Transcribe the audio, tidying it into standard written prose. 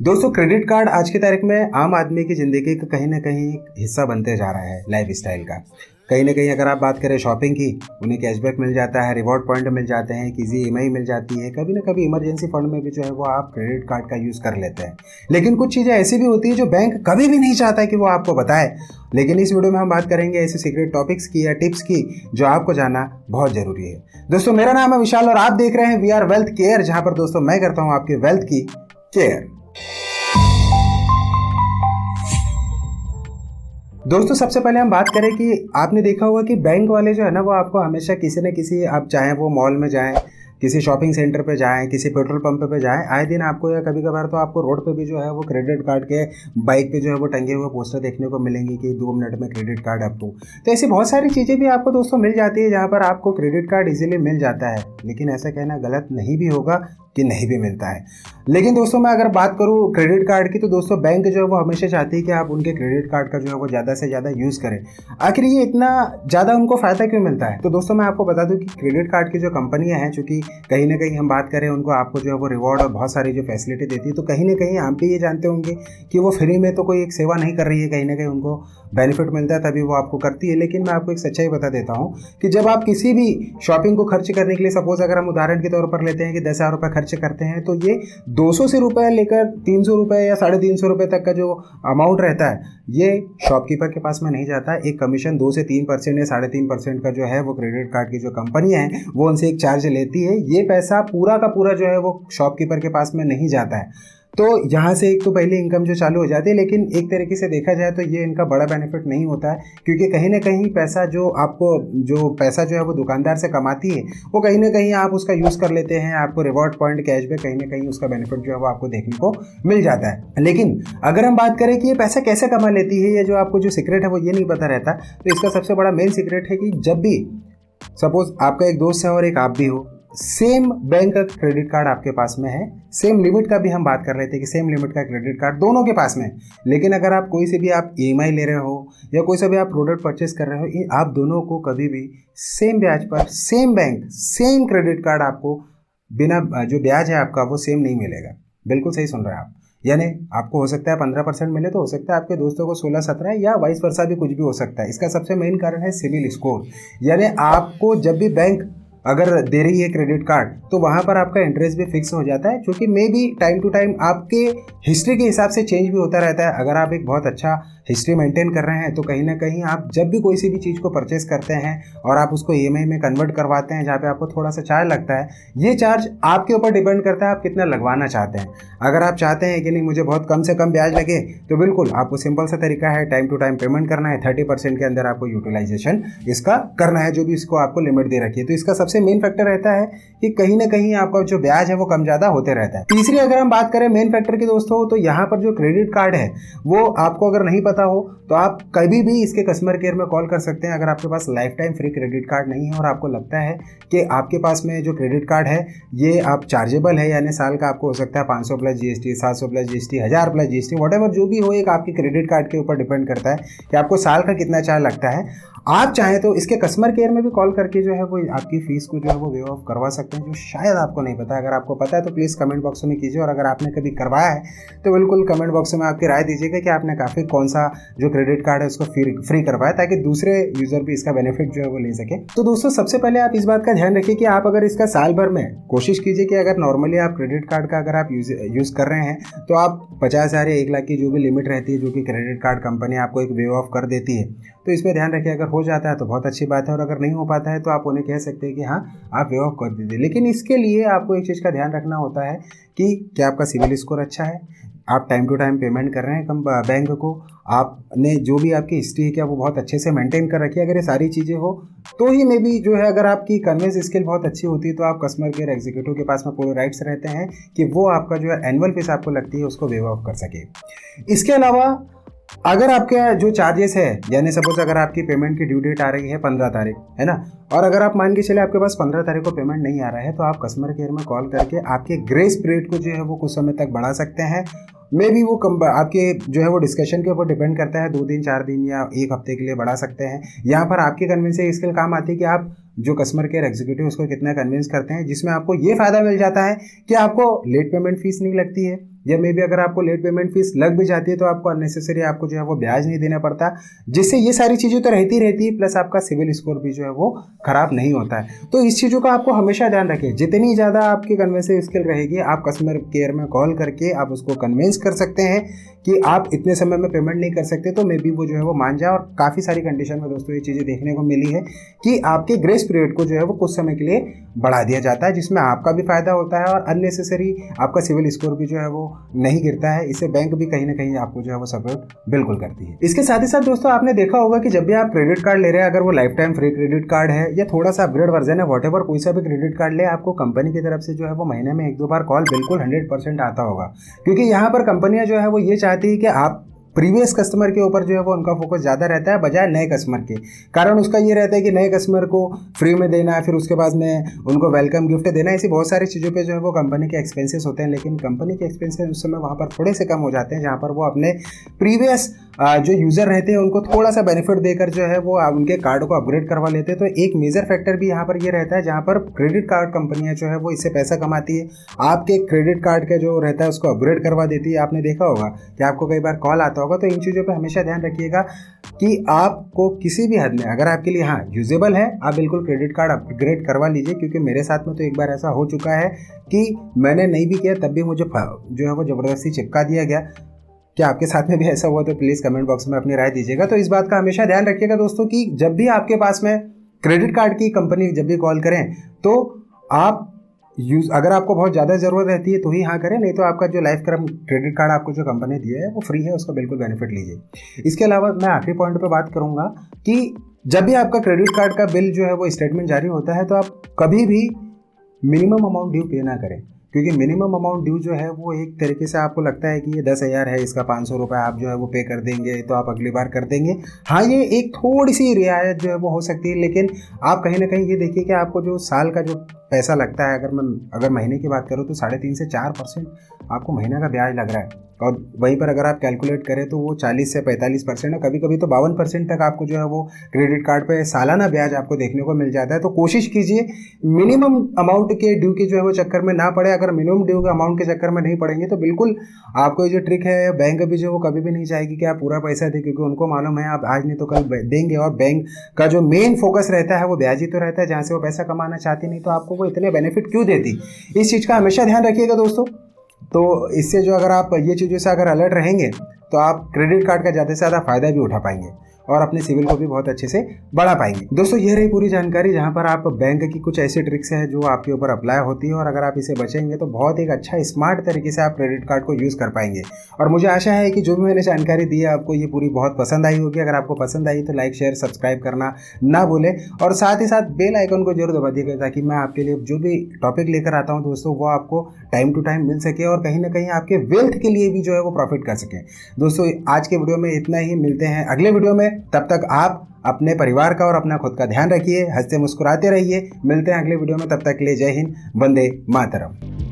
दोस्तों, credit card आज की तारीख में आम आदमी की ज़िंदगी का कहीं न कहीं एक हिस्सा बनते जा रहा है लाइफ़स्टाइल का। कहीं न कहीं अगर आप बात करें शॉपिंग की, उन्हें कैशबैक मिल जाता है, रिवॉर्ड पॉइंट मिल जाते हैं, एक ईज़ी ईएमआई मिल जाती है। कभी न कभी इमरजेंसी फंड में भी जो है वो आप क्रेडिट कार्ड का यूज़ कर लेते हैं। लेकिन कुछ चीज़ें ऐसी भी होती हैं जो बैंक कभी भी नहीं चाहता कि वो आपको बताए। लेकिन इस वीडियो में हम बात करेंगे ऐसे सीक्रेट टॉपिक्स की या टिप्स की जो आपको जानना बहुत ज़रूरी है। दोस्तों, मेरा नाम है विशाल और आप देख रहे हैं वी आर वेल्थ केयर, जहाँ पर दोस्तों मैं करता हूँ आपकी वेल्थ की केयर। दोस्तों, सबसे पहले हम बात करें कि आपने देखा होगा कि बैंक वाले जो है ना वो आपको हमेशा किसी न किसी, आप चाहें वो मॉल में जाएं, किसी शॉपिंग सेंटर पे जाएं, किसी पेट्रोल पंप पे जाएं, आए दिन आपको या कभी कभार तो आपको रोड पे भी जो है वो क्रेडिट कार्ड के बाइक पे जो है वो टंगे हुए पोस्टर देखने को मिलेंगे कि 2 मिनट में क्रेडिट कार्ड अप्रूव। तो ऐसी बहुत सारी चीज़ें भी आपको दोस्तों मिल जाती है जहाँ पर आपको क्रेडिट कार्ड इजीली मिल जाता है। लेकिन ऐसा कहना गलत नहीं भी होगा कि नहीं भी मिलता है। लेकिन दोस्तों, मैं अगर बात करूं क्रेडिट कार्ड की, तो दोस्तों बैंक जो है वो हमेशा चाहती है कि आप उनके क्रेडिट कार्ड का जो है वो ज़्यादा से ज़्यादा यूज़ करें। आखिर ये इतना ज़्यादा उनको फ़ायदा क्यों मिलता है? तो दोस्तों, मैं आपको बता दूं कि क्रेडिट कार्ड की जो कंपनियां हैं, चूँकि कहीं ना कहीं हम बात करें उनको, आपको जो है वो रिवॉर्ड और बहुत सारी जो फैसिलिटी देती है, तो कहीं ना कहीं आप भी ये जानते होंगे कि वो फ्री में तो कोई एक सेवा नहीं कर रही है, कहीं ना कहीं उनको बेनिफिट मिलता है तभी वो आपको करती है। लेकिन मैं आपको एक सच्चाई बता देता हूँ कि जब आप किसी भी शॉपिंग को खर्च करने के लिए, सपोज अगर हम उदाहरण के तौर पर लेते हैं कि 10,000 रुपये खर्च करते हैं, तो ये 200 से रुपये लेकर 300 रुपये या 350 रुपये तक का जो अमाउंट रहता है, ये शॉपकीपर के पास में नहीं जाता। एक कमीशन 2 से 3% या 3.5% का जो है वो क्रेडिट कार्ड की जो कंपनियां हैं वो उनसे एक चार्ज लेती है। ये पैसा पूरा का पूरा जो है वो शॉपकीपर के पास में नहीं जाता है। तो यहाँ से एक तो पहली इनकम जो चालू हो जाती है। लेकिन एक तरीके से देखा जाए तो ये इनका बड़ा बेनिफिट नहीं होता है, क्योंकि कहीं ना कहीं पैसा जो आपको, जो पैसा जो है वो दुकानदार से कमाती है, वो कहीं ना कहीं आप उसका यूज़ कर लेते हैं। आपको रिवॉर्ड पॉइंट, कैशबैक, कहीं ना कहीं उसका बेनिफिट जो है वो आपको देखने को मिल जाता है। लेकिन अगर हम बात करें कि ये पैसा कैसे कमा लेती है, ये जो आपको जो सीक्रेट है वो ये नहीं पता रहता। तो इसका सबसे बड़ा मेन सीक्रेट है कि जब भी सपोज आपका एक दोस्त है और एक आप भी हो, सेम बैंक का क्रेडिट कार्ड आपके पास में है, सेम लिमिट का भी हम बात कर रहे थे कि सेम लिमिट का क्रेडिट कार्ड दोनों के पास में है। लेकिन अगर आप कोई से भी आप ईएमआई ले रहे हो या कोई से भी आप प्रोडक्ट परचेस कर रहे हो, आप दोनों को कभी भी सेम ब्याज पर, same bank, same credit card आपको बिना, जो ब्याज है आपका वो सेम नहीं मिलेगा। बिल्कुल सही सुन रहे हैं आप। यानी आपको हो सकता है 15% मिले, तो हो सकता है आपके दोस्तों को 16-17, या वाइस वर्सा भी कुछ भी हो सकता है। इसका सबसे मेन कारण है सिविल स्कोर। यानी आपको जब भी बैंक अगर दे रही है क्रेडिट कार्ड, तो वहाँ पर आपका इंटरेस्ट भी फिक्स हो जाता है, क्योंकि maybe time to time आपके हिस्ट्री के हिसाब से चेंज भी होता रहता है। अगर आप एक बहुत अच्छा हिस्ट्री मेंटेन कर रहे हैं, तो कहीं ना कहीं आप जब भी कोई सी भी चीज़ को परचेस करते हैं और आप उसको ईएमआई में कन्वर्ट करवाते हैं, जहाँ पे आपको थोड़ा सा चार्ज लगता है, ये चार्ज आपके ऊपर डिपेंड करता है आप कितना लगवाना चाहते हैं। अगर आप चाहते हैं कि नहीं, मुझे बहुत कम से कम ब्याज लगे, तो बिल्कुल आपको सिंपल सा तरीका है, टाइम टू टाइम पेमेंट करना है। 30% के अंदर आपको यूटिलाइजेशन इसका करना है, जो भी इसको आपको लिमिट दे रखी है। तो इसका सबसे मेन फैक्टर रहता है कि कहीं ना कहीं आपका जो ब्याज है वो कम ज़्यादा होते रहता है। तीसरी अगर हम बात करें मेन फैक्टर की दोस्तों, तो यहाँ पर जो क्रेडिट कार्ड है वो आपको अगर नहीं पता हो तो आप कभी भी इसके कस्टमर केयर में कॉल कर सकते हैं। अगर आपके पास lifetime free credit card नहीं है और आपको लगता है कि आपके पास में जो क्रेडिट कार्ड है ये आप चार्जेबल है, यानी साल का आपको हो सकता है 500 plus GST, 700 plus GST, 1000 plus GST, whatever जो भी हो, एक आपकी क्रेडिट कार्ड के ऊपर डिपेंड करता है कि आपको साल का कितना चार्ज लगता है। आप चाहें तो इसके कस्टमर केयर में भी कॉल करके जो है वो आपकी फीस को जो है वो वेव ऑफ करवा सकते हैं, जो शायद आपको नहीं पता। अगर आपको पता है तो प्लीज़ कमेंट बॉक्स में कीजिए, और अगर आपने कभी करवाया है तो बिल्कुल कमेंट बॉक्स में आपकी राय दीजिएगा कि आपने काफ़ी कौन सा जो क्रेडिट कार्ड है उसको फ्री करवाया, ताकि दूसरे यूज़र भी इसका बेनिफिट जो है वो ले सके। तो दोस्तों, सबसे पहले आप इस बात का ध्यान रखिए कि आप अगर इसका साल भर में कोशिश कीजिए कि अगर नॉर्मली आप क्रेडिट कार्ड का अगर आप यूज़ कर रहे हैं, तो आप 50,000 या 1 लाख की जो भी लिमिट रहती है, जो कि क्रेडिट कार्ड कंपनी आपको एक वेव ऑफ कर देती है, तो इस पर ध्यान रखिए। अगर हो जाता है तो बहुत अच्छी बात है, और अगर नहीं हो पाता है तो आप उन्हें कह सकते हैं कि हाँ, आप वेव ऑफ कर दीजिए। लेकिन इसके लिए आपको एक चीज़ का ध्यान रखना होता है कि क्या आपका सिविल स्कोर अच्छा है, आप टाइम टू टाइम पेमेंट कर रहे हैं बैंक को, आपने जो भी आपकी हिस्ट्री है क्या वो बहुत अच्छे से मेंटेन कर रखी है। अगर ये सारी चीज़ें हो तो ही मे बी जो है, अगर आपकी कन्वेंस स्किल बहुत अच्छी होती है, तो आप कस्टमर केयर एग्जीक्यूटिव के पास में पूरे राइट्स रहते हैं कि वो आपका जो है एनुअल फीस आपको लगती है उसको वेव ऑफ कर सके। इसके अलावा अगर आपके जो चार्जेस है, यानी सपोज अगर आपकी पेमेंट की ड्यू डेट आ रही है 15 तारीख, है ना, और अगर आप मान के चले आपके पास 15 तारीख को पेमेंट नहीं आ रहा है, तो आप कस्टमर केयर में कॉल करके आपके ग्रेस पीरियड को जो है वो कुछ समय तक बढ़ा सकते हैं। मे बी वो आपके जो है वो डिस्कशन के ऊपर डिपेंड करता है, 2 दिन 4 दिन या 1 हफ्ते के लिए बढ़ा सकते हैं। यहाँ पर आपकी कन्विंसिंग स्किल काम आती है कि आप जो कस्टमर केयर एग्जीक्यूटिव उसको कितना कन्विंस करते हैं, जिसमें आपको ये फ़ायदा मिल जाता है कि आपको लेट पेमेंट फीस नहीं लगती है, या मे बी अगर आपको लेट पेमेंट फीस लग भी जाती है तो आपको अननेसेसरी आपको जो है वो ब्याज नहीं देना पड़ता, जिससे ये सारी चीज़ें तो रहती रहती है, प्लस आपका सिविल स्कोर भी जो है वो खराब नहीं होता है। तो इस चीज़ों का आपको हमेशा ध्यान रखें। जितनी ज़्यादा आपकी कन्वेंसिंग स्किल रहेगी, आप कस्टमर केयर में कॉल करके आप उसको कन्विंस कर सकते हैं कि आप इतने समय में पेमेंट नहीं कर सकते, तो मे बी वो जो है वो मान जाए। और काफ़ी सारी कंडीशन में दोस्तों ये चीज़ें देखने को मिली है कि आपके ग्रेस पीरियड को जो है वो कुछ समय के लिए बढ़ा दिया जाता है, जिसमें आपका भी फायदा होता है और अननेसेसरी आपका सिविल स्कोर भी जो है वो नहीं गिरता है। इससे बैंक भी कहीं ना कहीं आपको जो है वो सपोर्ट बिल्कुल करती है। इसके साथ ही साथ दोस्तों आपने देखा होगा कि जब भी आप क्रेडिट कार्ड ले रहे हैं, अगर वो life time free credit card है या थोड़ा सा अपग्रेड वर्जन है, वॉटेवर कोई सा भी क्रेडिट कार्ड ले, आपको कंपनी की तरफ से जो है वो महीने में 1-2 बार कॉल बिल्कुल 100% आता होगा। क्योंकि यहाँ पर कंपनियां जो है वो ये चाहती है कि आप प्रीवियस कस्टमर के ऊपर जो है वो उनका फोकस ज़्यादा रहता है बजाय नए कस्टमर के। कारण उसका ये रहता है कि नए कस्टमर को फ्री में देना है, फिर उसके बाद में उनको वेलकम गिफ्ट देना, ऐसी बहुत सारी चीज़ों पे जो है वो कंपनी के एक्सपेंसेस होते हैं। लेकिन कंपनी के एक्सपेंसेस उस समय वहाँ पर थोड़े से कम हो जाते हैं, जहाँ पर वो अपने प्रीवियस जो यूज़र रहते हैं उनको थोड़ा सा बेनिफिट देकर जो है वो उनके कार्ड को अपग्रेड करवा लेते हैं। तो एक मेजर फैक्टर भी यहाँ पर ये रहता है, जहाँ पर क्रेडिट कार्ड कंपनियाँ जो है वो इससे पैसा कमाती है, आपके क्रेडिट कार्ड का जो रहता है उसको अपग्रेड करवा देती है। आपने देखा होगा कि आपको कई बार कॉल आता होगा। तो इन चीज़ों पे हमेशा ध्यान रखिएगा कि आपको किसी भी हद में अगर आपके लिए यूजेबल है, आप बिल्कुल क्रेडिट कार्ड अपग्रेड करवा लीजिए। क्योंकि मेरे साथ में तो एक बार ऐसा हो चुका है कि मैंने नहीं भी किया, तब भी मुझे जो है वो ज़बरदस्ती चिपका दिया गया। क्या आपके साथ में भी ऐसा हुआ? तो प्लीज़ कमेंट बॉक्स में अपनी राय दीजिएगा। तो इस बात का हमेशा ध्यान रखिएगा दोस्तों कि जब भी आपके पास में क्रेडिट कार्ड की कंपनी जब भी कॉल करें तो आप अगर आपको बहुत ज़्यादा ज़रूरत रहती है तो ही हाँ करें, नहीं तो आपका जो लाइफ क्रेडिट कार्ड आपको जो कंपनी दिया है वो फ्री है, उसका बिल्कुल बेनिफिट लीजिए। इसके अलावा मैं आखिरी पॉइंट पे बात करूँगा कि जब भी आपका क्रेडिट कार्ड का बिल जो है वो स्टेटमेंट जारी होता है तो आप कभी भी मिनिमम अमाउंट ड्यू पे ना करें। क्योंकि मिनिमम अमाउंट ड्यू जो है वो एक तरीके से आपको लगता है कि ये 10,000 है, इसका 500 रुपये आप जो है वो पे कर देंगे तो आप अगली बार कर देंगे। हाँ, ये एक थोड़ी सी रियायत जो है वो हो सकती है, लेकिन आप कहीं ना कहीं ये देखिए कि आपको जो साल का जो पैसा लगता है, अगर महीने की बात करूँ तो 3.5 से 4% आपको महीने का ब्याज लग रहा है। और वहीं पर अगर आप कैलकुलेट करें तो वो 40 से 45% है, कभी कभी तो 52% तक आपको जो है वो क्रेडिट कार्ड पे सालाना ब्याज आपको देखने को मिल जाता है। तो कोशिश कीजिए मिनिमम अमाउंट के ड्यू के जो है वो चक्कर में ना पड़े। अगर मिनिमम ड्यू के अमाउंट के चक्कर में नहीं पड़ेंगे तो बिल्कुल आपको ये जो ट्रिक है, बैंक भी जो वो कभी भी नहीं चाहेगी कि आप पूरा पैसा दें, क्योंकि उनको मालूम है आप आज नहीं तो कल देंगे। और बैंक का जो मेन फोकस रहता है वो ब्याज ही तो रहता है, जहाँ से वो पैसा कमाना चाहती, नहीं तो आपको वो इतने बेनिफिट क्यों देती। इस चीज़ का हमेशा ध्यान रखिएगा दोस्तों। तो इससे जो अगर आप ये चीज़ों से अगर अलर्ट रहेंगे तो आप क्रेडिट कार्ड का ज़्यादा से ज़्यादा फ़ायदा भी उठा पाएंगे और अपने सिविल को भी बहुत अच्छे से बढ़ा पाएंगे। दोस्तों ये रही पूरी जानकारी, जहां पर आप बैंक की कुछ ऐसी ट्रिक्स है जो आपके ऊपर अप्लाई होती है, और अगर आप इसे बचेंगे तो बहुत एक अच्छा स्मार्ट तरीके से आप क्रेडिट कार्ड को यूज़ कर पाएंगे। और मुझे आशा है कि जो भी मैंने जानकारी दी है आपको ये पूरी बहुत पसंद आई होगी। अगर आपको पसंद आई तो लाइक शेयर सब्सक्राइब करना ना भूलें, और साथ ही साथ बेल आइकन को जरूर दबा दीजिएगा ताकि मैं आपके लिए जो भी टॉपिक लेकर आता हूँ दोस्तों वो आपको टाइम टू टाइम मिल सके और कहीं ना कहीं आपके वेल्थ के लिए भी जो है वो प्रॉफिट कर सकें। दोस्तों आज के वीडियो में इतना ही, मिलते हैं अगले वीडियो में। तब तक आप अपने परिवार का और अपना खुद का ध्यान रखिए, हंसते मुस्कुराते रहिए। मिलते हैं अगले वीडियो में, तब तक के लिए जय हिंद, वंदे मातरम।